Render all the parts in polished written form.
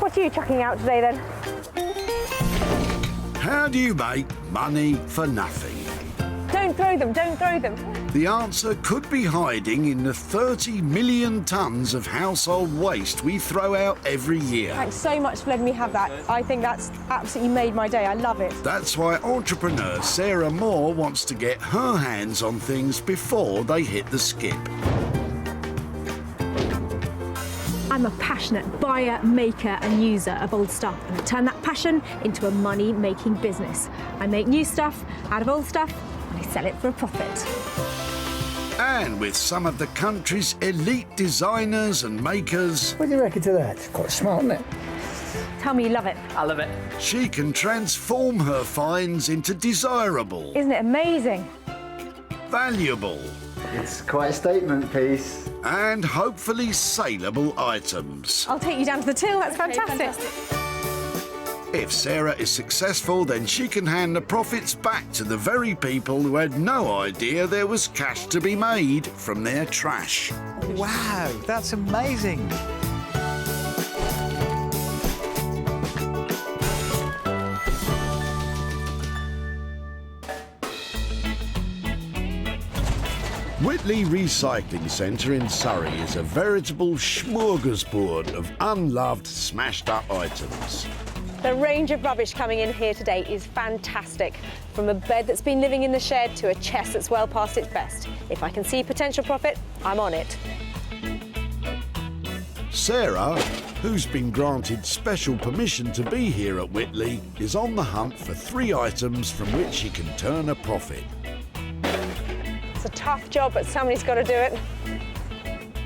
What are you chucking out today then? How do you make money for nothing? Don't throw them, don't throw them. The answer could be hiding in the 30 million tonnes of household waste we throw out every year. Thanks so much for letting me have that. I think that's absolutely made my day. I love it. That's why entrepreneur Sarah Moore wants to get her hands on things before they hit the skip. I'm a passionate buyer, maker and user of old stuff, and I turn that passion into a money-making business. I make new stuff out of old stuff and I sell it for a profit. And with some of the country's elite designers and makers, What do you reckon to that? It's quite smart, isn't it? Tell me you love it. I love it. she can transform her finds into desirable, Isn't it amazing? valuable, It's quite a statement piece. and hopefully saleable items. I'll take you down to the till, that's fantastic. If Sarah is successful, then she can hand the profits back to the very people who had no idea there was cash to be made from their trash. Wow, that's amazing. Whitley Recycling Centre in Surrey is a veritable smorgasbord of unloved, smashed-up items. The range of rubbish coming in here today is fantastic. From a bed that's been living in the shed to a chest that's well past its best. If I can see potential profit, I'm on it. Sarah, who's been granted special permission to be here at Whitley, is on the hunt for 3 items from which she can turn a profit. It's a tough job, but somebody's got to do it.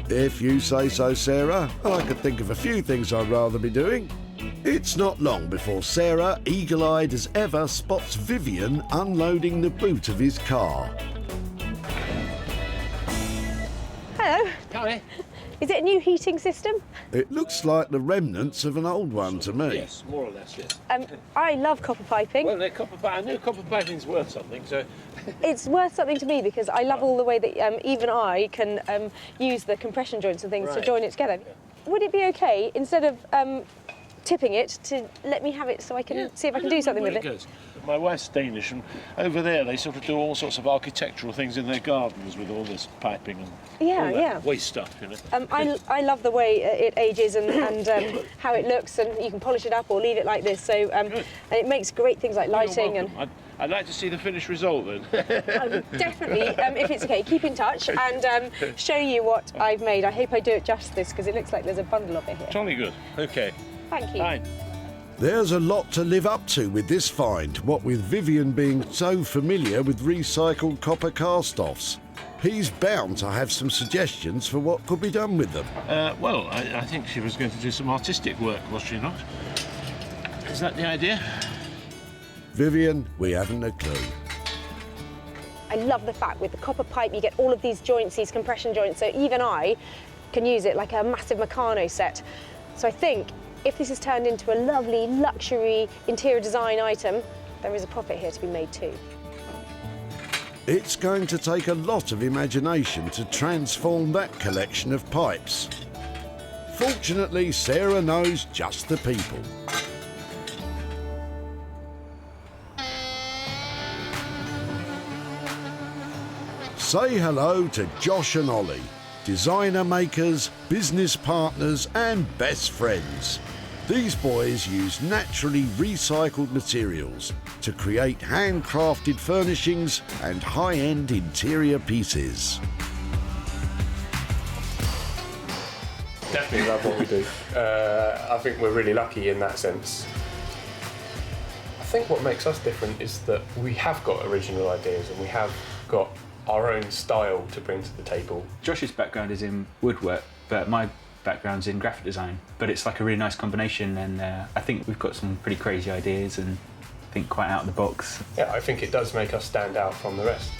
If you say so, Sarah, I could think of a few things I'd rather be doing. It's not long before Sarah, eagle-eyed as ever, spots Vivian unloading the boot of his car. Hello. Hi. Is it a new heating system? It looks like the remnants of an old one to me. Yes, more or less, yes. I love copper piping. Well, I know copper piping's worth something, so... It's worth something to me because I love all the way that even I can use the compression joints and things to Right. join it together. Would it be okay, instead of tipping it, to let me have it so I can see if I can do something with it? Goes. My wife's Danish, and over there they sort of do all sorts of architectural things in their gardens with all this piping and Yeah, all that yeah. waste stuff, you know. I love the way it ages and how it looks, and you can polish it up or leave it like this. So and it makes great things like lighting and. I'd like to see the finished result then. I would definitely, if it's okay, keep in touch and show you what I've made. I hope I do it justice because it looks like there's a bundle of it here. Jolly good. Okay. Thank you. Fine. There's a lot to live up to with this find, what with Vivian being so familiar with recycled copper cast-offs. He's bound to have some suggestions for what could be done with them. Well, I think she was going to do some artistic work, was she not? Is that the idea? Vivian, we haven't a clue. I love the fact with the copper pipe you get all of these joints, these compression joints, so even I can use it like a massive Meccano set. So I think if this is turned into a lovely luxury interior design item, there is a profit here to be made too. It's going to take a lot of imagination to transform that collection of pipes. Fortunately, Sarah knows just the people. Say hello to Josh and Ollie, designer makers, business partners and best friends. These boys use naturally recycled materials to create handcrafted furnishings and high-end interior pieces. Definitely love what we do. I think we're really lucky in that sense. I think what makes us different is that we have got original ideas and we have got our own style to bring to the table. Josh's background is in woodwork, but my background's in graphic design. But it's like a really nice combination, and I think we've got some pretty crazy ideas and think quite out of the box. Yeah, I think it does make us stand out from the rest.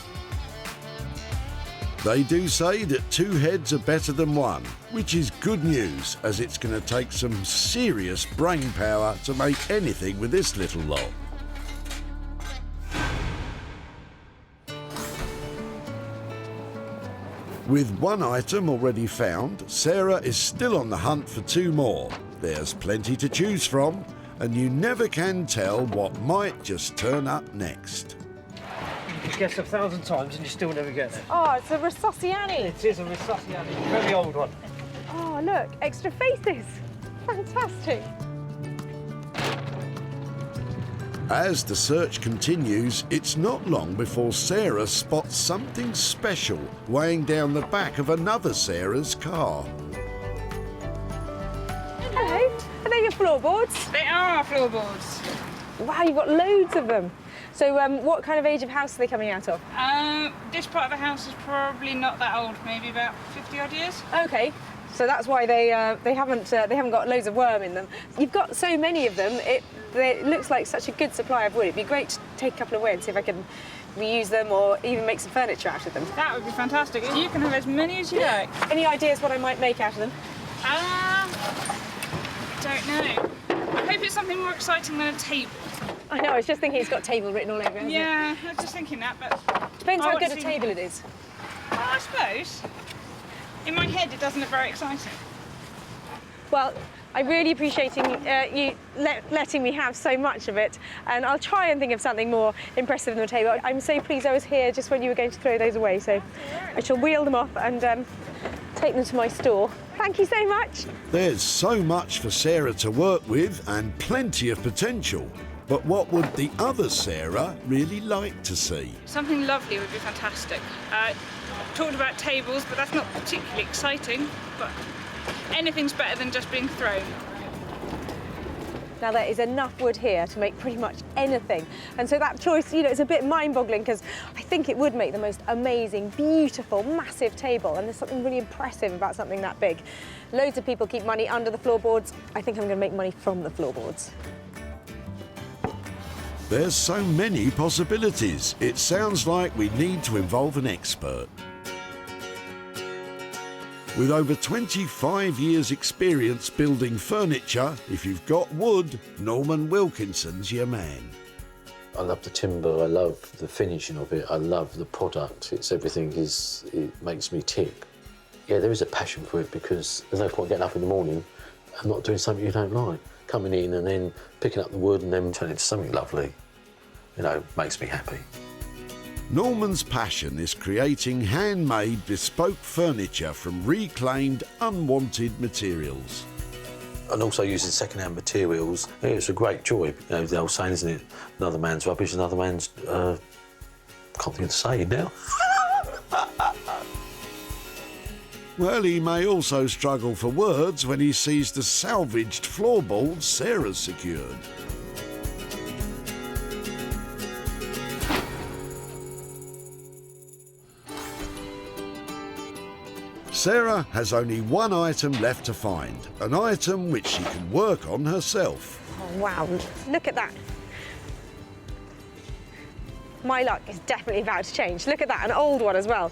They do say that 2 heads are better than 1, which is good news, as it's going to take some serious brain power to make anything with this little lot. With 1 item already found, Sarah is still on the hunt for 2 more. There's plenty to choose from, and you never can tell what might just turn up next. You can guess 1,000 times and you still never get it. Oh, it's a Rossossiani. It is a Rossossiani, very old one. Oh, look, extra faces. Fantastic. As the search continues, it's not long before Sarah spots something special weighing down the back of another Sarah's car. Hello. Are they your floorboards? They are our floorboards. Wow, you've got loads of them. So what kind of age of house are they coming out of? This part of the house is probably not that old, maybe about 50 odd years. Okay. So that's why they haven't got loads of worm in them. You've got so many of them. It looks like such a good supply of wood. It'd be great to take a couple away and see if I can reuse them or even make some furniture out of them. That would be fantastic. You can have as many as you like. Any ideas what I might make out of them? Don't know. I hope it's something more exciting than a table. I know. I was just thinking it's got table written all over it. Yeah, I was just thinking that, but Depends I how want good to a see- table it is. Well, I suppose. In my head, it doesn't look very exciting. Well, I really appreciate you letting me have so much of it, and I'll try and think of something more impressive than the table. I'm so pleased I was here just when you were going to throw those away, so I shall wheel them off and take them to my store. Thank you so much. There's so much for Sarah to work with and plenty of potential. But what would the other Sarah really like to see? Something lovely would be fantastic. Talked about tables, but that's not particularly exciting. But anything's better than just being thrown. Now there is enough wood here to make pretty much anything. And so that choice, is a bit mind-boggling because I think it would make the most amazing, beautiful, massive table. And there's something really impressive about something that big. Loads of people keep money under the floorboards. I think I'm going to make money from the floorboards. There's so many possibilities. It sounds like we need to involve an expert. With over 25 years' experience building furniture, if you've got wood, Norman Wilkinson's your man. I love the timber, I love the finishing of it, I love the product. It makes me tick. Yeah, there is a passion for it because there's no point getting up in the morning and not doing something you don't like. Coming in and then picking up the wood and then turning it into something lovely, makes me happy. Norman's passion is creating handmade bespoke furniture from reclaimed, unwanted materials. And also using second-hand materials. Yeah, it's a great joy. The old saying, isn't it? Another man's rubbish, another man's... can't think of the saying now. Well, he may also struggle for words when he sees the salvaged floorboards Sarah's secured. Sarah has only one item left to find, an item which she can work on herself. Oh, wow, look at that. My luck is definitely about to change. Look at that, an old one as well.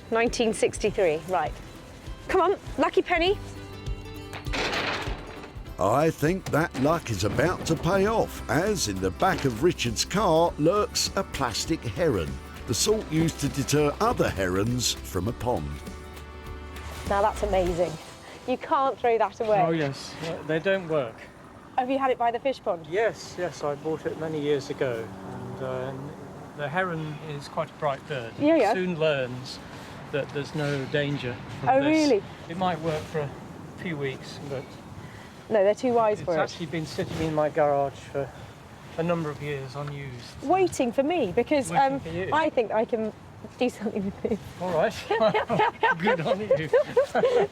1963, right. Come on, lucky penny. I think that luck is about to pay off, as in the back of Richard's car lurks a plastic heron, the sort used to deter other herons from a pond. Now that's amazing. You can't throw that away. Oh yes, they don't work. Have you had it by the fish pond? Yes, I bought it many years ago. And the heron is quite a bright bird. Yeah. It soon learns that there's no danger from Oh, this. really? It might work for a few weeks, but No, they're too wise for it's it. actually been sitting in my garage for a number of years unused. Waiting for me, because Waiting for you. I think I can do something with it All right, good on you.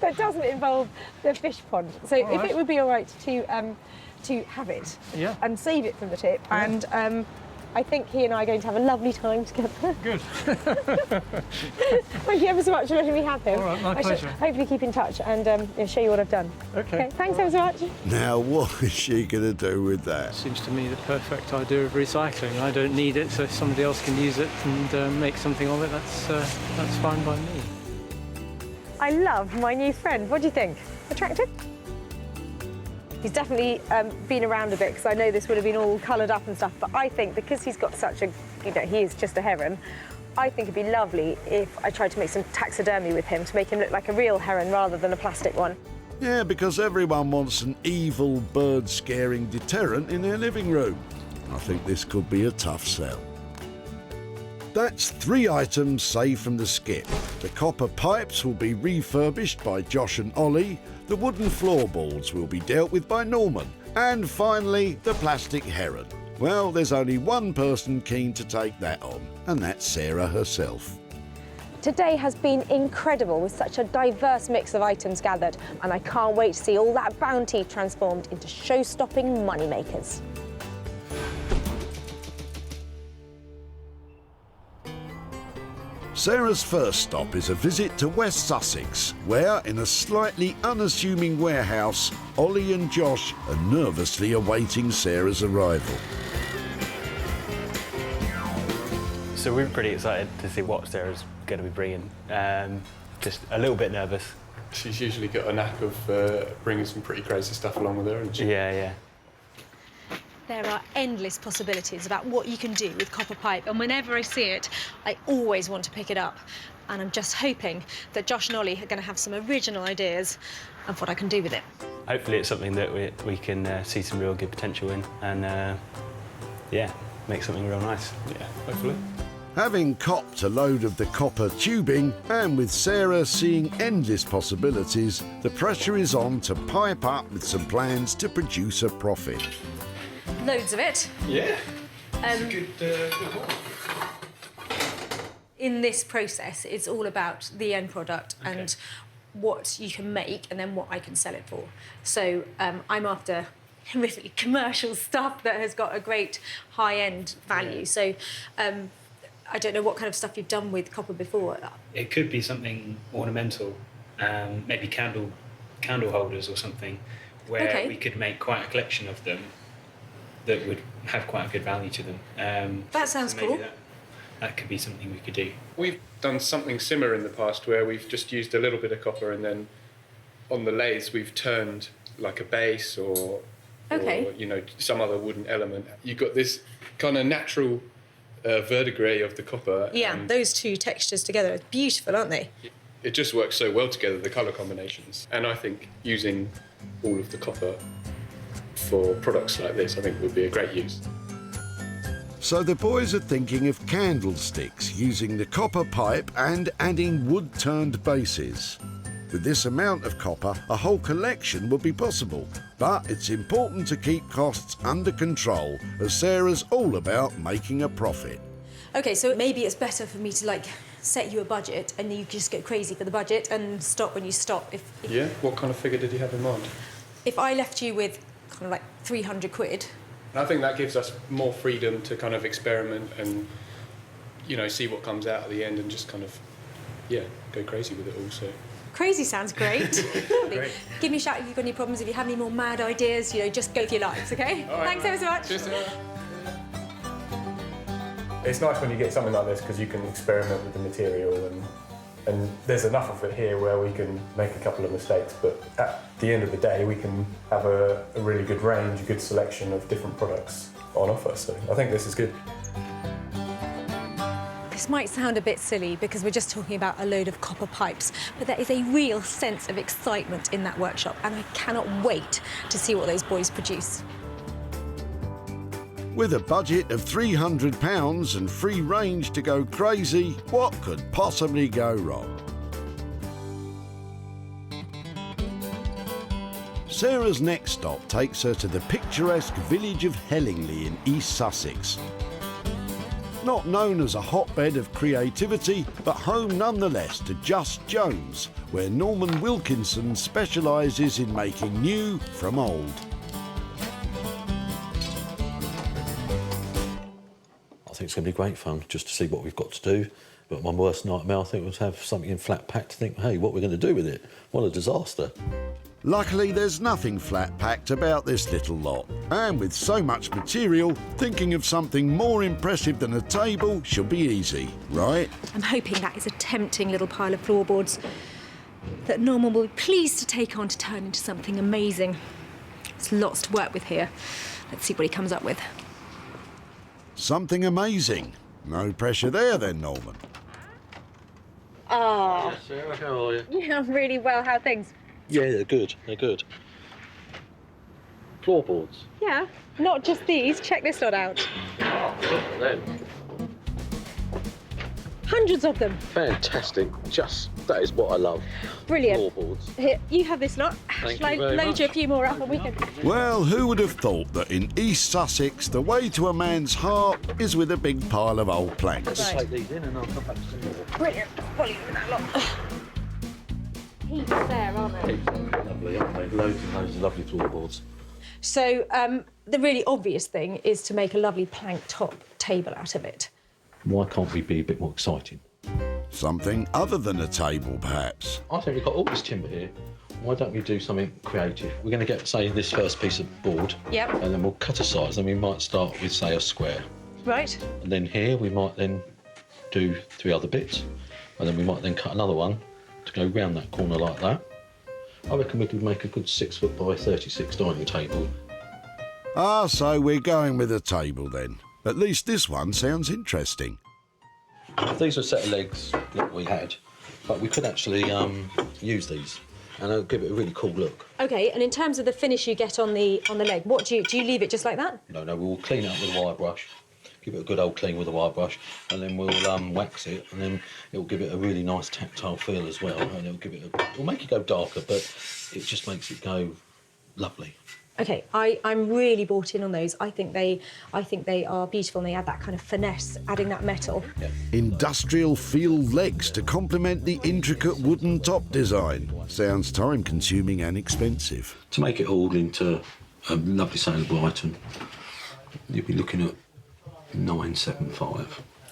that doesn't involve the fish pond. So All if right. it would be all right to have it Yeah. and save it from the tip, and I think he and I are going to have a lovely time together. Good. Thank you ever so much for letting me have him. All right, my I shall pleasure. hopefully keep in touch and show you what I've done. Okay. Thanks ever so much. Now, what is she going to do with that? Seems to me the perfect idea of recycling. I don't need it, so if somebody else can use it and make something of it, that's fine by me. I love my new friend. What do you think? Attractive? He's definitely been around a bit because I know this would have been all coloured up and stuff, but I think because he's got such a, he is just a heron, I think it'd be lovely if I tried to make some taxidermy with him to make him look like a real heron rather than a plastic one. Yeah, because everyone wants an evil bird-scaring deterrent in their living room. I think this could be a tough sell. That's 3 items saved from the skip. The copper pipes will be refurbished by Josh and Ollie, the wooden floorboards will be dealt with by Norman, and finally the plastic Heron. Well, there's only one person keen to take that on, and that's Sarah herself. Today has been incredible with such a diverse mix of items gathered, and I can't wait to see all that bounty transformed into show-stopping moneymakers. Sarah's first stop is a visit to West Sussex, where, in a slightly unassuming warehouse, Ollie and Josh are nervously awaiting Sarah's arrival. So we're pretty excited to see what Sarah's going to be bringing. Just a little bit nervous. She's usually got a knack of bringing some pretty crazy stuff along with her, hasn't she? Yeah, yeah. There are endless possibilities about what you can do with copper pipe, and whenever I see it, I always want to pick it up. And I'm just hoping that Josh and Ollie are going to have some original ideas of what I can do with it. Hopefully it's something that we can see some real good potential in and, yeah, make something real nice. Yeah, hopefully. Having copped a load of the copper tubing, and with Sarah seeing endless possibilities, the pressure is on to pipe up with some plans to produce a profit. Loads of it. Yeah. It's a good one. In this process, it's all about the end product and what you can make and then what I can sell it for. So I'm after really commercial stuff that has got a great high-end value. So I don't know what kind of stuff you've done with copper before. It could be something ornamental, maybe candle holders or something, where we could make quite a collection of them that would have quite a good value to them. That sounds cool. That could be something we could do. We've done something similar in the past where we've just used a little bit of copper and then on the lathes we've turned like a base or you know, some other wooden element. You've got this kind of natural verdigris of the copper. Yeah, those two textures together are beautiful, aren't they? It just works so well together, the colour combinations. And I think using all of the copper for products like this, I think would be a great use. So the boys are thinking of candlesticks, using the copper pipe and adding wood-turned bases. With this amount of copper, a whole collection would be possible. But it's important to keep costs under control, as Sarah's all about making a profit. OK, so maybe it's better for me to, like, set you a budget and you just go crazy for the budget and stop when you stop. If yeah? What kind of figure did you have in mind? If I left you with kind of like 300 quid. I think that gives us more freedom to kind of experiment and, you know, see what comes out at the end and just kind of, yeah, go crazy with it all, so. Crazy sounds great. Great. Give me a shout if you've got any problems, if you have any more mad ideas, you know, just go for your lives, OK? All right, Thanks ever so much. Cheers, Sarah. It's nice when you get something like this because you can experiment with the material and there's enough of it here where we can make a couple of mistakes, but at the end of the day we can have a really good range, a good selection of different products on offer, so I think this is good. This might sound a bit silly because we're just talking about a load of copper pipes, but there is a real sense of excitement in that workshop and I cannot wait to see what those boys produce. With a budget of £300 and free range to go crazy, what could possibly go wrong? Sarah's next stop takes her to the picturesque village of Hellingley in East Sussex. Not known as a hotbed of creativity, but home nonetheless to Just Jones, where Norman Wilkinson specialises in making new from old. I think it's going to be great fun just to see what we've got to do. But my worst nightmare, I think, was to have something in flat pack to think, hey, what are we going to do with it? What a disaster. Luckily, there's nothing flat-packed about this little lot. And with so much material, thinking of something more impressive than a table should be easy, right? I'm hoping that is a tempting little pile of floorboards that Norman will be pleased to take on to turn into something amazing. There's lots to work with here. Let's see what he comes up with. Something amazing. No pressure there then, Norman. Oh. Sarah, how are you? Yeah, I'm really well. How are things? Yeah, they're good. They're good. Floorboards. Yeah, not just these. Check this lot out. Oh, look at them. Hundreds of them. Fantastic. That is what I love. Brilliant. Floorboards. Here, you have this lot. Thank Shall I you very load much. you a few more up and we can... Well, who would have thought that in East Sussex, the way to a man's heart is with a big pile of old planks? Right. Take these in and I'll come back to some more. Brilliant. Volume in that lot. Heaps there, aren't there? Lovely, aren't they? Loads and loads of lovely floorboards. So the really obvious thing is to make a lovely plank top table out of it. Why can't we be a bit more exciting? Something other than a table, perhaps. I think we've got all this timber here. Why don't we do something creative? We're going to get, say, this first piece of board. Yep. And then we'll cut a size, and we might start with, say, a square. Right. And then here we might then do 3 other bits. And then we might then cut another one to go round that corner like that. I reckon we could make a good 6 foot by 36 dining table. Ah, so we're going with a table then. At least this one sounds interesting. These are a set of legs that we had, but we could actually use these, and it'll give it a really cool look. Okay, and in terms of the finish you get on the leg, what do you leave it just like that? No, we'll clean it up with a wire brush, give it a good old clean with a wire brush, and then we'll wax it, and then it'll give it a really nice tactile feel as well, and it'll make it go darker, but it just makes it go lovely. Okay, I'm really bought in on those. I think they are beautiful and they add that kind of finesse, adding that metal. Yeah. Industrial feel legs to complement the intricate wooden top design. Sounds time-consuming and expensive. To make it all into a lovely saleable item, you'll be looking at £975.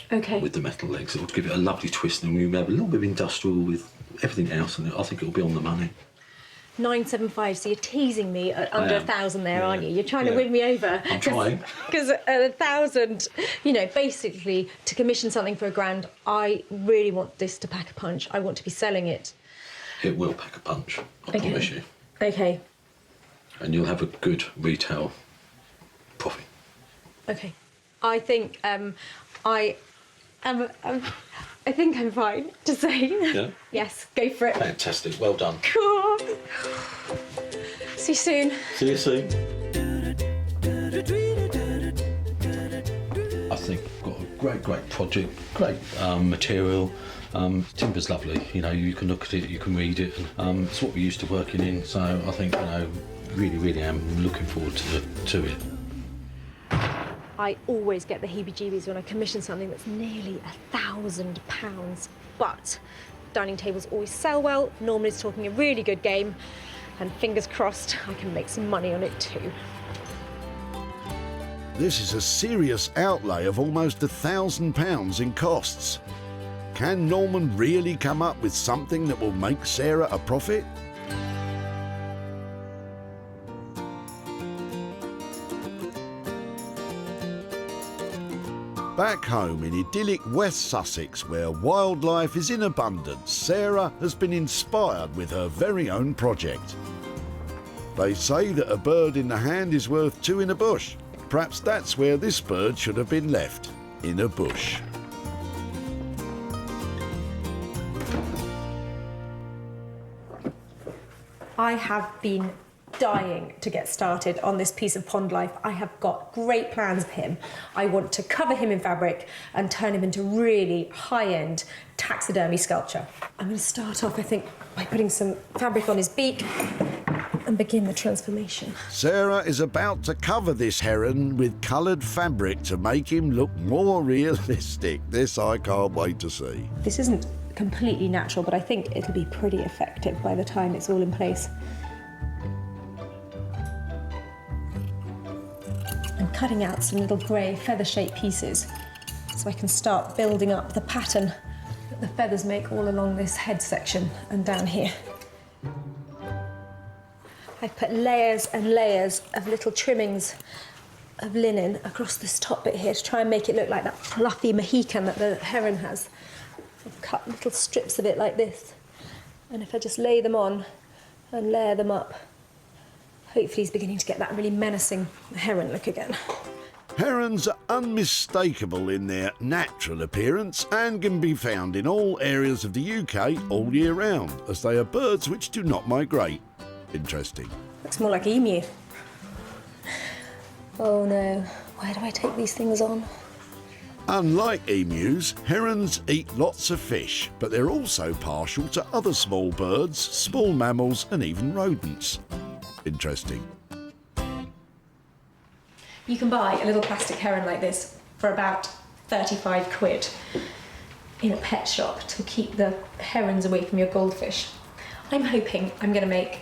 Okay. With the metal legs, it will give it a lovely twist, and we'll have a little bit of industrial with everything else, and I think it'll be on the money. 975, so you're teasing me at under 1,000 there, aren't you? You're trying to win me over. I'm trying. Because at 1,000, you know, basically, to commission something for £1,000, I really want this to pack a punch. I want to be selling it. It will pack a punch, I promise you. Okay. And you'll have a good retail profit. Okay. I think I think I'm fine to say. Yeah? Yes, go for it. Fantastic, well done. Cool. See you soon. See you soon. I think we've got a great project, great material. Timber's lovely, you know, you can look at it, you can read it, and it's what we're used to working in, so I think, you know, really am looking forward to it. I always get the heebie-jeebies when I commission something that's nearly £1,000. But dining tables always sell well. Norman is talking a really good game, and fingers crossed I can make some money on it too. This is a serious outlay of almost £1,000 in costs. Can Norman really come up with something that will make Sarah a profit? Back home in idyllic West Sussex, where wildlife is in abundance, Sarah has been inspired with her very own project. They say that a bird in the hand is worth 2 in a bush. Perhaps that's where this bird should have been left, in a bush. I have been dying to get started on this piece of pond life. I have got great plans for him. I want to cover him in fabric and turn him into really high-end taxidermy sculpture. I'm going to start off, I think, by putting some fabric on his beak and begin the transformation. Sarah is about to cover this heron with coloured fabric to make him look more realistic. This I can't wait to see. This isn't completely natural, but I think it'll be pretty effective by the time it's all in place. I'm cutting out some little grey feather-shaped pieces so I can start building up the pattern that the feathers make all along this head section and down here. I've put layers and layers of little trimmings of linen across this top bit here to try and make it look like that fluffy Mohican that the heron has. I've cut little strips of it like this, and if I just lay them on and layer them up, hopefully he's beginning to get that really menacing heron look again. Herons are unmistakable in their natural appearance and can be found in all areas of the UK all year round, as they are birds which do not migrate. Interesting. Looks more like emu. Oh no, where do I take these things on? Unlike emus, herons eat lots of fish, but they're also partial to other small birds, small mammals and even rodents. Interesting. You can buy a little plastic heron like this for about 35 quid in a pet shop to keep the herons away from your goldfish. I'm hoping I'm going to make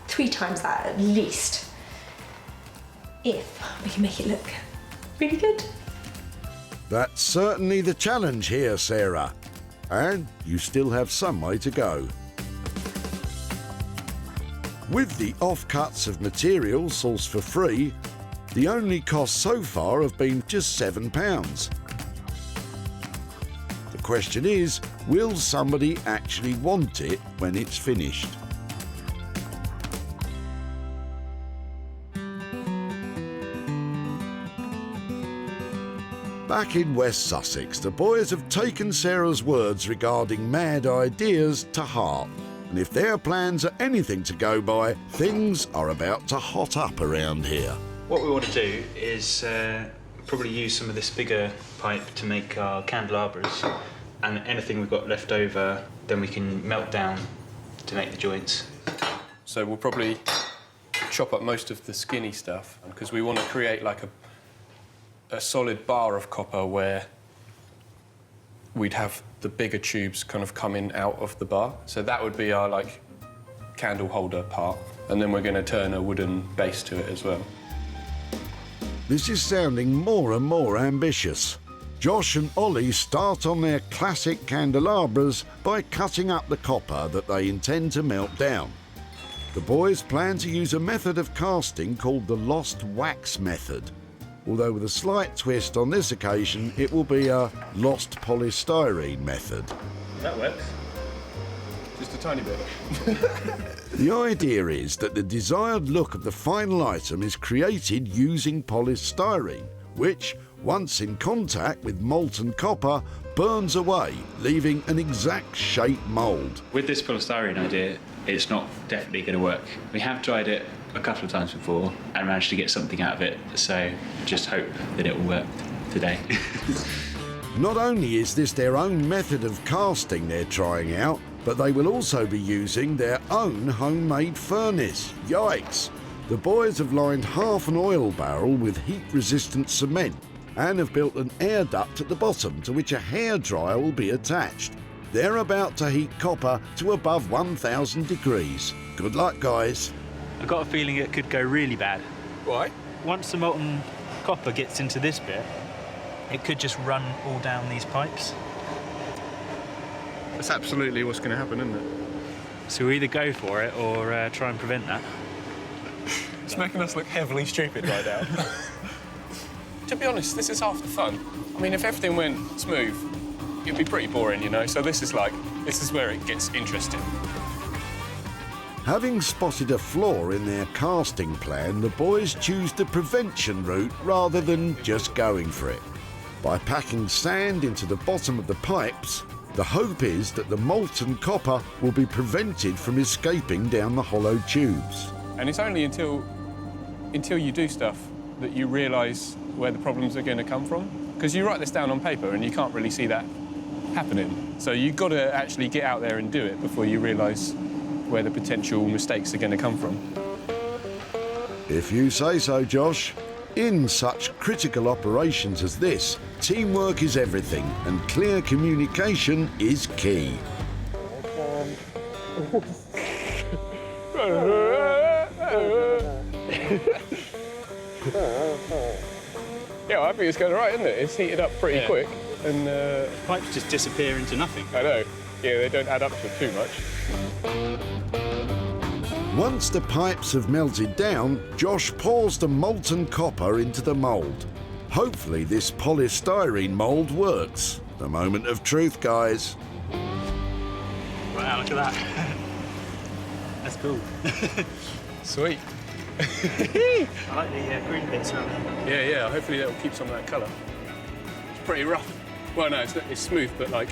3 times that at least, if we can make it look really good. That's certainly the challenge here, Sarah. And you still have some way to go. With the offcuts of material sourced for free, the only costs so far have been just £7. The question is, will somebody actually want it when it's finished? Back in West Sussex, the boys have taken Sarah's words regarding mad ideas to heart. And if their plans are anything to go by, things are about to hot up around here. What we want to do is probably use some of this bigger pipe to make our candelabras, and anything we've got left over, then we can melt down to make the joints. So we'll probably chop up most of the skinny stuff, because we want to create like a solid bar of copper where we'd have the bigger tubes kind of coming out of the bar. So that would be our like candle holder part, and then we're going to turn a wooden base to it as well. This is sounding more and more ambitious. Josh and Ollie start on their classic candelabras by cutting up the copper that they intend to melt down. The boys plan to use a method of casting called the lost wax method, although with a slight twist on this occasion, it will be a lost polystyrene method. That works. Just a tiny bit. The idea is that the desired look of the final item is created using polystyrene, which, once in contact with molten copper, burns away, leaving an exact shape mould. With this polystyrene idea, it's not definitely going to work. We have tried it a couple of times before and managed to get something out of it, so just hope that it will work today. Not only is this their own method of casting they're trying out, but they will also be using their own homemade furnace. Yikes! The boys have lined half an oil barrel with heat-resistant cement and have built an air duct at the bottom to which a hairdryer will be attached. They're about to heat copper to above 1,000 degrees. Good luck, guys. I've got a feeling it could go really bad. Why? Once the molten copper gets into this bit, it could just run all down these pipes. That's absolutely what's going to happen, isn't it? So we either go for it or try and prevent that. It's making us look heavily stupid right now. To be honest, this is half the fun. I mean, if everything went smooth, it'd be pretty boring, you know? So this is where it gets interesting. Having spotted a flaw in their casting plan, the boys choose the prevention route rather than just going for it. By packing sand into the bottom of the pipes, the hope is that the molten copper will be prevented from escaping down the hollow tubes. And it's only until you do stuff that you realise where the problems are going to come from. Because you write this down on paper and you can't really see that happening. So you've got to actually get out there and do it before you realise where the potential mistakes are going to come from. If you say so, Josh. In such critical operations as this, teamwork is everything and clear communication is key. Yeah, I think it's going all right, isn't it? It's heated up pretty quick, and Pipes just disappear into nothing. I know. Yeah, they don't add up to too much. Once the pipes have melted down, Josh pours the molten copper into the mould. Hopefully this polystyrene mould works. The moment of truth, guys. Wow, look at that. That's cool. Sweet. I like the green bits around it. Yeah, hopefully that'll keep some of that colour. It's pretty rough. Well, no, it's smooth, but like,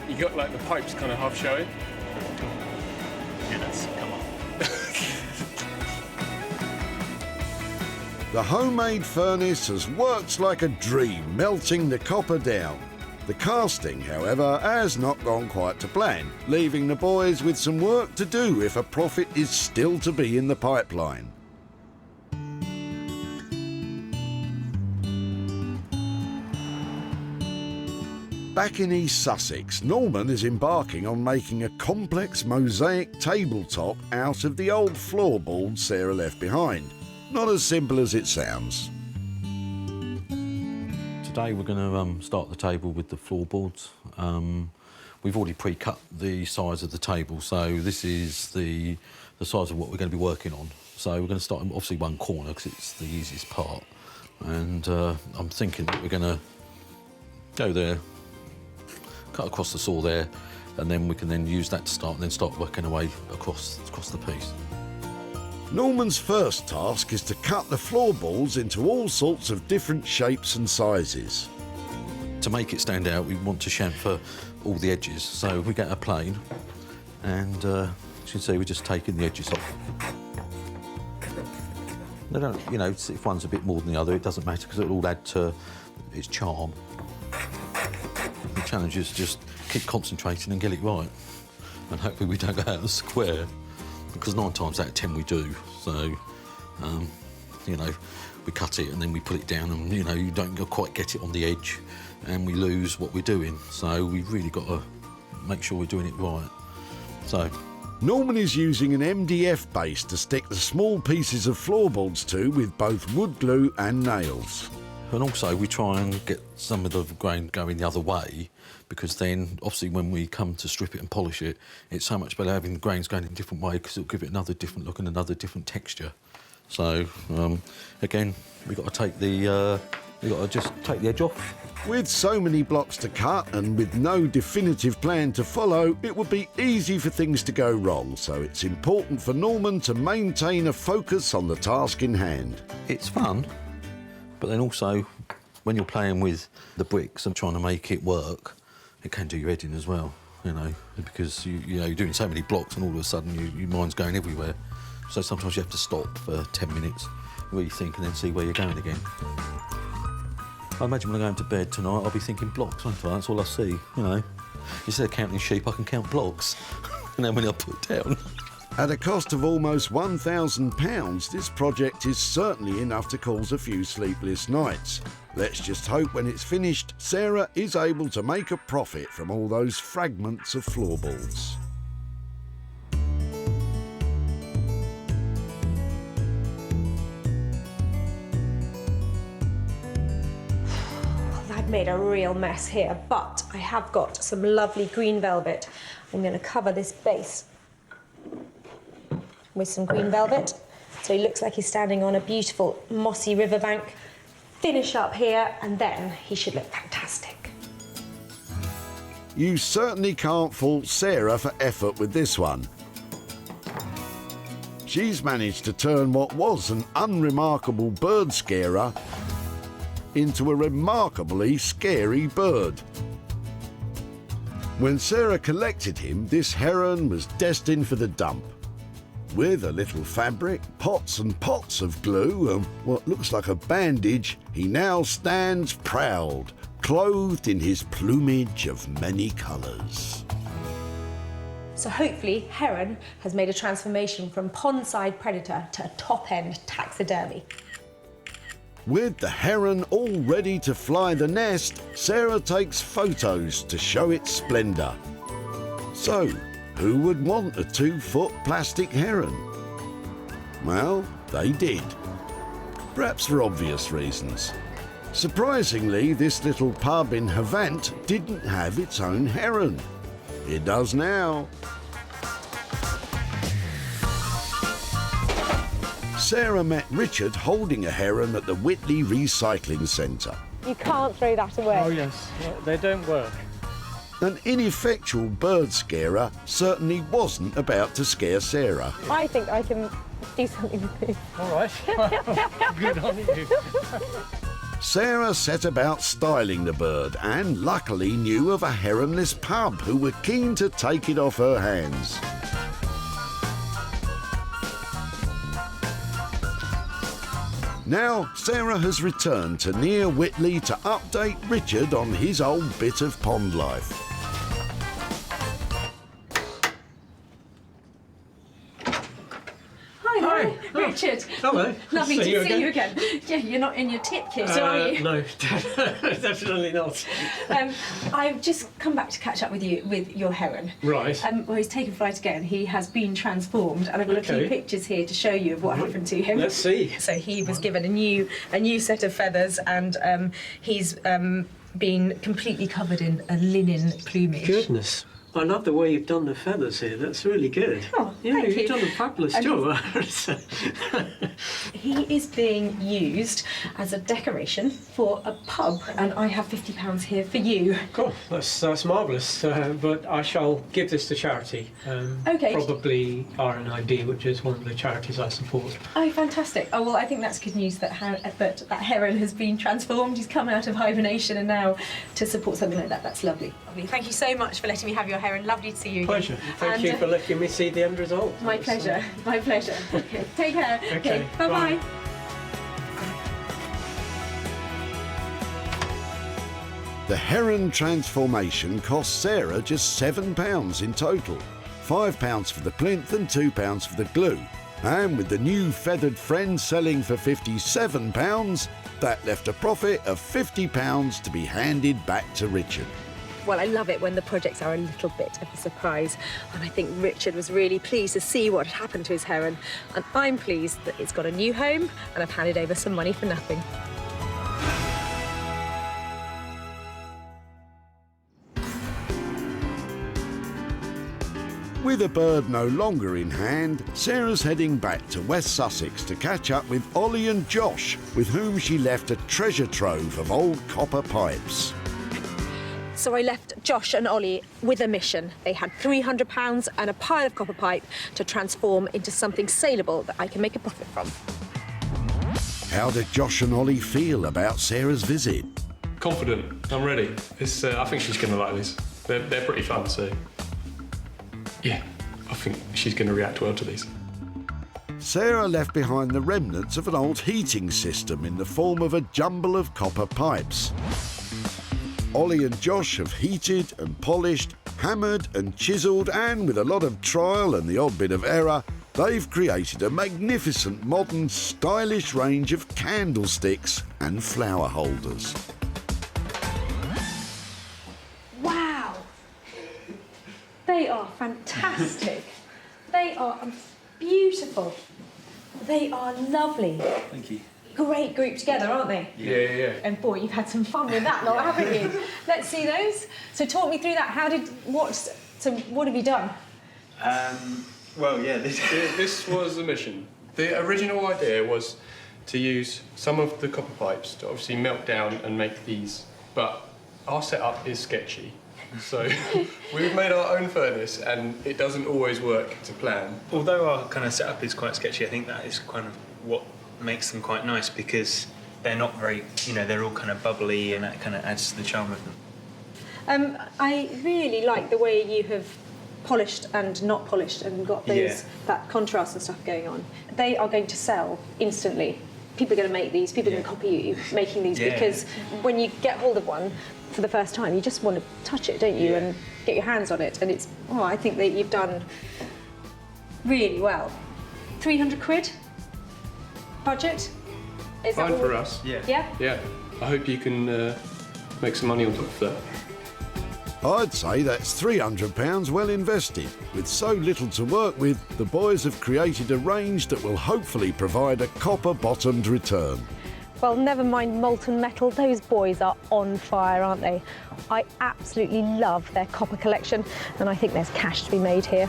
you got like the pipes kind of half showing. Yeah, come on. The homemade furnace has worked like a dream, melting the copper down. The casting, however, has not gone quite to plan, leaving the boys with some work to do if a profit is still to be in the pipeline. Back in East Sussex, Norman is embarking on making a complex mosaic tabletop out of the old floorboards Sarah left behind. Not as simple as it sounds. Today we're going to start the table with the floorboards. We've already pre-cut the size of the table, so this is the size of what we're going to be working on. So we're going to start in obviously one corner because it's the easiest part. And I'm thinking that we're going to go there, cut across the saw there, and then we can then use that to start and then start working away across the piece. Norman's first task is to cut the floorboards into all sorts of different shapes and sizes. To make it stand out, we want to chamfer all the edges. So we get a plane, and as you can see, we're just taking the edges off. They don't, you know, if one's a bit more than the other, it doesn't matter because it'll all add to its charm. The challenge is just keep concentrating and get it right, and hopefully we don't go out of the square. Because 9 times out of 10 we do. So, you know, we cut it and then we put it down and, you know, you don't quite get it on the edge and we lose what we're doing. So we've really got to make sure we're doing it right. So Norman is using an MDF base to stick the small pieces of floorboards to with both wood glue and nails. And also we try and get some of the grain going the other way, because then obviously when we come to strip it and polish it, it's so much better having the grains going in a different way because it'll give it another different look and another different texture. So again, we've got to take the just take the edge off. With so many blocks to cut and with no definitive plan to follow, it would be easy for things to go wrong. So it's important for Norman to maintain a focus on the task in hand. It's fun, but then also when you're playing with the bricks and trying to make it work, it can do your head in as well, you know, because you know, you're doing so many blocks and all of a sudden your mind's going everywhere. So sometimes you have to stop for 10 minutes, really think, and then see where you're going again. I imagine when I go into bed tonight, I'll be thinking blocks, won't I? That's all I see, you know. Instead of counting sheep, I can count blocks. And then when I put it down. At a cost of almost £1,000, this project is certainly enough to cause a few sleepless nights. Let's just hope when it's finished, Sarah is able to make a profit from all those fragments of floorboards. I've made a real mess here, but I have got some lovely green velvet. I'm going to cover this base with some green velvet, so he looks like he's standing on a beautiful mossy riverbank. Finish up here, and then he should look fantastic. You certainly can't fault Sarah for effort with this one. She's managed to turn what was an unremarkable bird scarer into a remarkably scary bird. When Sarah collected him, this heron was destined for the dump. With a little fabric, pots and pots of glue, and what looks like a bandage, he now stands proud, clothed in his plumage of many colours. So hopefully Heron has made a transformation from pond-side predator to a top-end taxidermy. With the heron all ready to fly the nest, Sarah takes photos to show its splendour. So, who would want a 2-foot plastic heron? Well, they did. Perhaps for obvious reasons. Surprisingly, this little pub in Havant didn't have its own heron. It does now. Sarah met Richard holding a heron at the Whitley Recycling Centre. You can't throw that away. Oh yes, they don't work. An ineffectual bird scarer certainly wasn't about to scare Sarah. I think I can do something with this. All right. Good on you. Sarah set about styling the bird and luckily knew of a Heronless pub who were keen to take it off her hands. Now, Sarah has returned to near Whitley to update Richard on his old bit of pond life. Hi, Richard. Hello. Lovely to see you again. Yeah, you're not in your tip kit, are you? No, definitely not. I've just come back to catch up with you with your heron. Right. Well, he's taken flight again. He has been transformed, and I've got a few pictures here to show you of what happened to him. Let's see. So he was given a new set of feathers, and he's been completely covered in a linen plumage. Goodness. I love the way you've done the feathers here. That's really good. Oh, yeah, thank you. You've done a fabulous job. He is being used as a decoration for a pub, and I have £50 here for you. Cool, that's marvellous. But I shall give this to charity. Okay. Probably RNID, which is one of the charities I support. Oh, fantastic. Oh, well, I think that's good news that that heron has been transformed. He's come out of hibernation, and now to support something like that, that's lovely. Thank you so much for letting me have your heron. Lovely to see you again. Pleasure. Thank you for letting me see the end result. My pleasure. My pleasure. Okay. Take care. Okay. Bye-bye. The heron transformation cost Sarah just £7 in total. £5 for the plinth and £2 for the glue. And with the new feathered friend selling for £57, that left a profit of £50 to be handed back to Richard. Well, I love it when the projects are a little bit of a surprise, and I think Richard was really pleased to see what had happened to his heron, and I'm pleased that it's got a new home and I've handed over some money for nothing. With a bird no longer in hand, Sarah's heading back to West Sussex to catch up with Ollie and Josh, with whom she left a treasure trove of old copper pipes. So I left Josh and Ollie with a mission. They had £300 and a pile of copper pipe to transform into something saleable that I can make a profit from. How did Josh and Ollie feel about Sarah's visit? Confident. I'm ready. I think she's going to like these. They're pretty fun, so... Yeah, I think she's going to react well to these. Sarah left behind the remnants of an old heating system in the form of a jumble of copper pipes. Ollie and Josh have heated and polished, hammered and chiselled, and with a lot of trial and the odd bit of error, they've created a magnificent modern stylish range of candlesticks and flower holders. Wow! They are fantastic. They are beautiful. They are lovely. Thank you. Great group together, aren't they? Yeah. And boy, you've had some fun with that lot, haven't you? Let's see those. So talk me through that. What have you done? Well, yeah, This was the mission. The original idea was to use some of the copper pipes to obviously melt down and make these, but our setup is sketchy. So we've made our own furnace and it doesn't always work to plan. Although our kind of setup is quite sketchy, I think that is kind of what makes them quite nice, because they're not very, they're all kind of bubbly, and that kind of adds to the charm of them. I really like the way you have polished and not polished and got that contrast and stuff going on. They are going to sell instantly. People are going to make these, people are going to copy you making these, because when you get hold of one for the first time, you just want to touch it, don't you, and get your hands on it, and it's, I think that you've done really well. 300 quid? Budget? Is Fine that for us. Yeah? Yeah. I hope you can make some money on top of that. I'd say that's £300 well invested. With so little to work with, the boys have created a range that will hopefully provide a copper-bottomed return. Well, never mind molten metal, those boys are on fire, aren't they? I absolutely love their copper collection, and I think there's cash to be made here.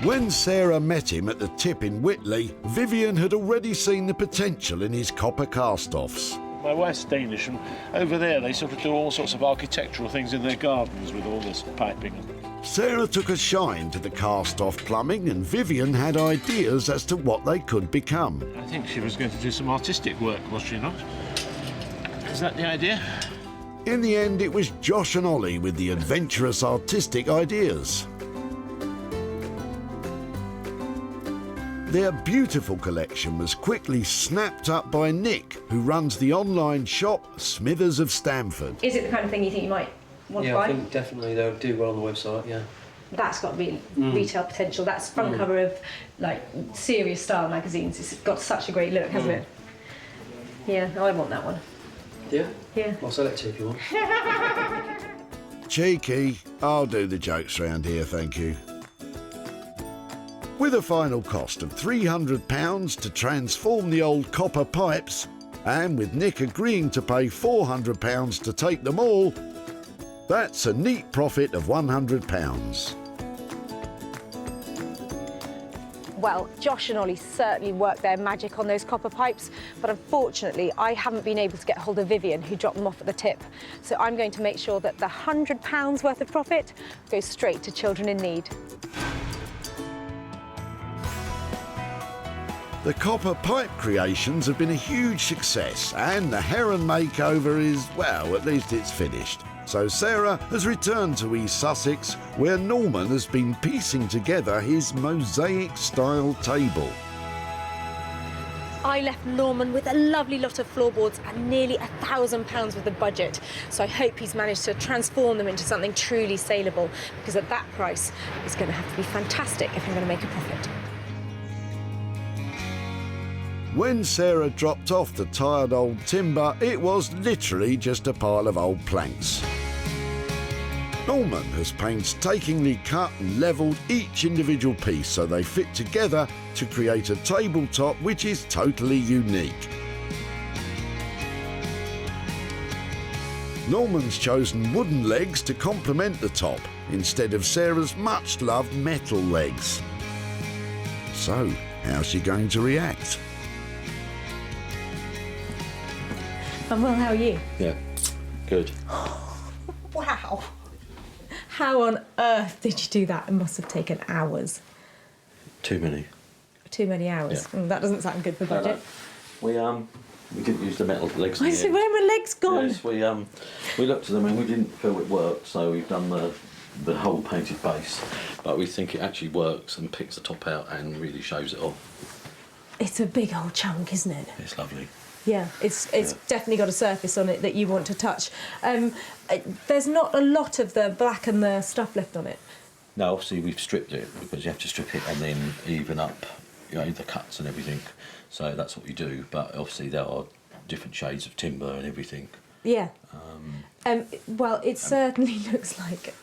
When Sarah met him at the tip in Whitley, Vivian had already seen the potential in his copper cast-offs. My wife's Danish, and over there they sort of do all sorts of architectural things in their gardens with all this piping. Sarah took a shine to the cast-off plumbing, and Vivian had ideas as to what they could become. I think she was going to do some artistic work, was she not? Is that the idea? In the end, it was Josh and Ollie with the adventurous artistic ideas. Their beautiful collection was quickly snapped up by Nick, who runs the online shop Smithers of Stamford. Is it the kind of thing you think you might want to buy? I think definitely they'll do well on the website, yeah. That's got retail potential. That's front cover of like serious style magazines. It's got such a great look, hasn't it? Yeah, I want that one. Yeah? Yeah. I'll sell it to you if you want. Cheeky. I'll do the jokes round here, thank you. With a final cost of £300 to transform the old copper pipes, and with Nick agreeing to pay £400 to take them all, that's a neat profit of £100. Well, Josh and Ollie certainly worked their magic on those copper pipes, but unfortunately I haven't been able to get hold of Vivian, who dropped them off at the tip. So I'm going to make sure that the £100 worth of profit goes straight to children in need. The copper pipe creations have been a huge success, and the Heron makeover is, well, at least it's finished. So Sarah has returned to East Sussex, where Norman has been piecing together his Mosaic style table. I left Norman with a lovely lot of floorboards and nearly £1,000 worth of budget. So I hope he's managed to transform them into something truly saleable, because at that price, it's going to have to be fantastic if I'm going to make a profit. When Sarah dropped off the tired old timber, it was literally just a pile of old planks. Norman has painstakingly cut and levelled each individual piece so they fit together to create a tabletop which is totally unique. Norman's chosen wooden legs to complement the top instead of Sarah's much-loved metal legs. So, how's she going to react? Well, how are you? Yeah, good. Wow. How on earth did you do that? It must have taken hours. Too many. Too many hours. Yeah. That doesn't sound good for budget. No. We didn't use the metal legs. I said, where are my legs gone? Yes, we looked at them and we didn't feel it worked, so we've done the whole painted base. But we think it actually works and picks the top out and really shows it off. It's a big old chunk, isn't it? It's lovely. Yeah, it's definitely got a surface on it that you want to touch. There's not a lot of the black and the stuff left on it. No, obviously we've stripped it because you have to strip it and then even up, the cuts and everything. So that's what we do. But obviously there are different shades of timber and everything. Yeah. Well, it certainly looks like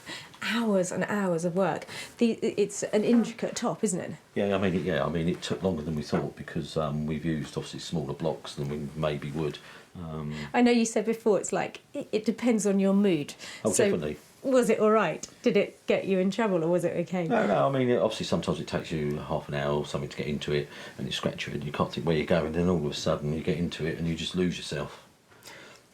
hours and hours of work. It's an intricate top, isn't it? Yeah, I mean, it took longer than we thought because we've used obviously smaller blocks than we maybe would. I know you said before it's like it depends on your mood. Oh, so definitely. Was it all right? Did it get you in trouble, or was it okay? No. I mean, obviously sometimes it takes you half an hour or something to get into it, and you scratch it and you can't think where you're going. Then all of a sudden you get into it and you just lose yourself.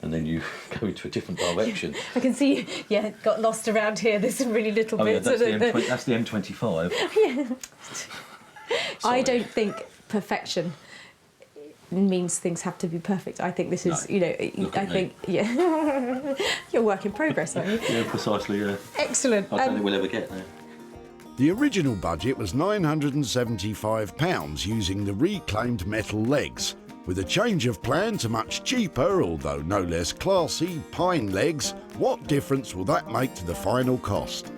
And then you go into a different direction. I can see you, got lost around here. There's some really little bits. Yeah, that's the M25. Yeah. I don't think perfection means things have to be perfect. I think this is, yeah. You're a work in progress, aren't you? Yeah, precisely, yeah. Excellent. I don't think we'll ever get there. The original budget was £975 using the reclaimed metal legs. With a change of plan to much cheaper, although no less classy, pine legs, what difference will that make to the final cost?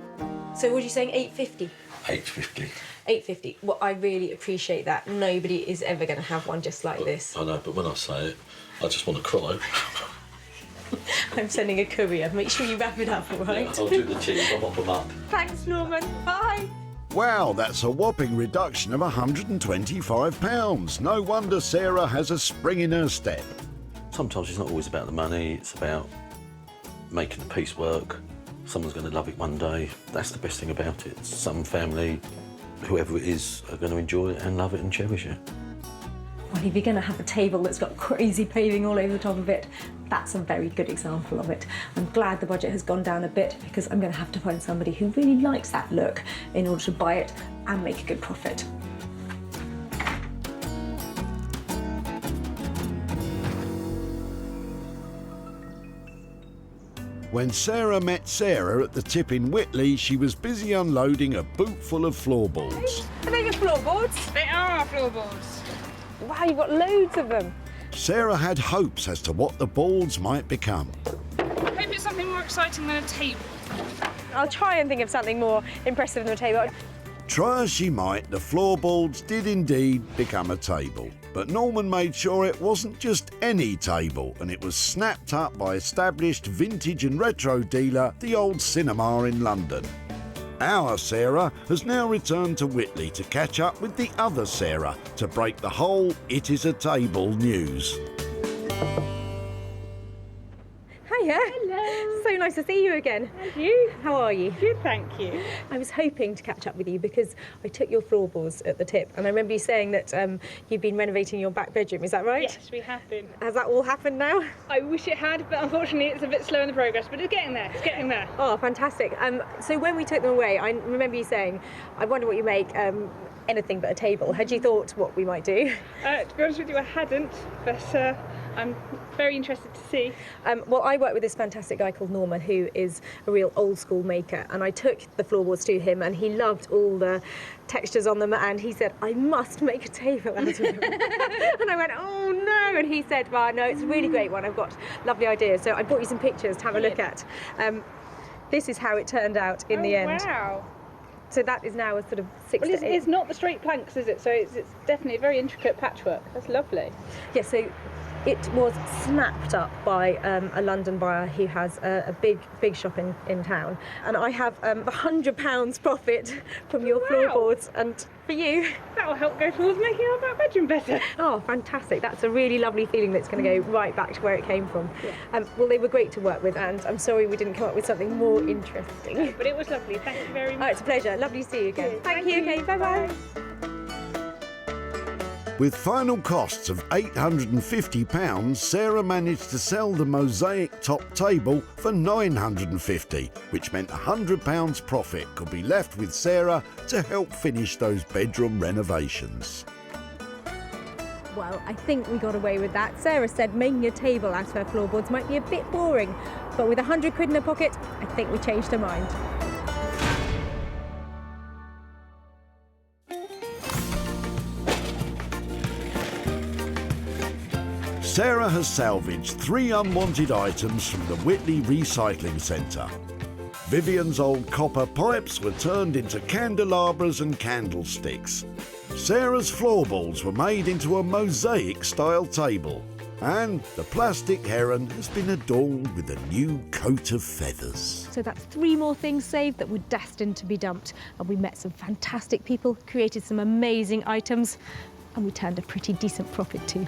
So what are you saying, £850? £850. £850. Well, I really appreciate that. Nobody is ever going to have one just like this. I know, but when I say it, I just want to cry. I'm sending a courier. Make sure you wrap it up, all right? Yeah, I'll do the cheese. I'll mop them up. Thanks, Norman. Bye. Wow, that's a whopping reduction of £125. No wonder Sarah has a spring in her step. Sometimes it's not always about the money, it's about making the piece work. Someone's going to love it one day. That's the best thing about it. Some family, whoever it is, are going to enjoy it and love it and cherish it. Well, if you're going to have a table that's got crazy paving all over the top of it, that's a very good example of it. I'm glad the budget has gone down a bit because I'm going to have to find somebody who really likes that look in order to buy it and make a good profit. When Sarah met Sarah at the tip in Whitley, she was busy unloading a boot full of floorboards. Are they your floorboards? They are floorboards. Wow, you've got loads of them. Sarah had hopes as to what the boards might become. I hope it's something more exciting than a table. I'll try and think of something more impressive than a table. Try as she might, the floorboards did indeed become a table. But Norman made sure it wasn't just any table, and it was snapped up by established vintage and retro dealer, the Old Cinema in London. Our Sarah has now returned to Whitley to catch up with the other Sarah to break the whole "it is a table" news. Hiya. Hello. So nice to see you again. And you? How are you? Good, thank you. I was hoping to catch up with you because I took your floorboards at the tip, and I remember you saying that you've been renovating your back bedroom. Is that right? Yes, we have been. Has that all happened now? I wish it had, but unfortunately it's a bit slow in the progress, but it's getting there, it's getting there. Oh, fantastic. So when we took them away, I remember you saying, I wonder what you make, anything but a table. Had you thought what we might do? To be honest with you, I hadn't, but I'm very interested to see. Well, I work with this fantastic guy called Norman, who is a real old school maker, and I took the floorboards to him, and he loved all the textures on them, and he said, I must make a table out of them. And I went, oh no, and he said, well, no, it's a really great one, I've got lovely ideas. So I brought you some pictures to have a look at. This is how it turned out in the end. Wow. So that is now a sort of 6 Well, to 8. it's not the straight planks, is it? So it's definitely a very intricate patchwork. That's lovely. Yeah, so it was snapped up by a London buyer who has a big shop in town, and I have £100 profit from your floorboards, and for you. That'll help go towards making our back bedroom better. Oh, fantastic. That's a really lovely feeling that's going to go right back to where it came from. Yeah. Well, they were great to work with, and I'm sorry we didn't come up with something more interesting. But it was lovely. Thank you very much. Oh, it's a pleasure. Lovely to see you again. Thank you. Okay, bye-bye. With final costs of £850, Sarah managed to sell the Mosaic top table for £950, which meant £100 profit could be left with Sarah to help finish those bedroom renovations. Well, I think we got away with that. Sarah said making a table out of her floorboards might be a bit boring, but with £100 in her pocket, I think we changed her mind. Sarah has salvaged 3 unwanted items from the Whitley Recycling Centre. Vivian's old copper pipes were turned into candelabras and candlesticks. Sarah's floorboards were made into a mosaic-style table. And the plastic Heron has been adorned with a new coat of feathers. So that's 3 more things saved that were destined to be dumped. And we met some fantastic people, created some amazing items, and we turned a pretty decent profit too.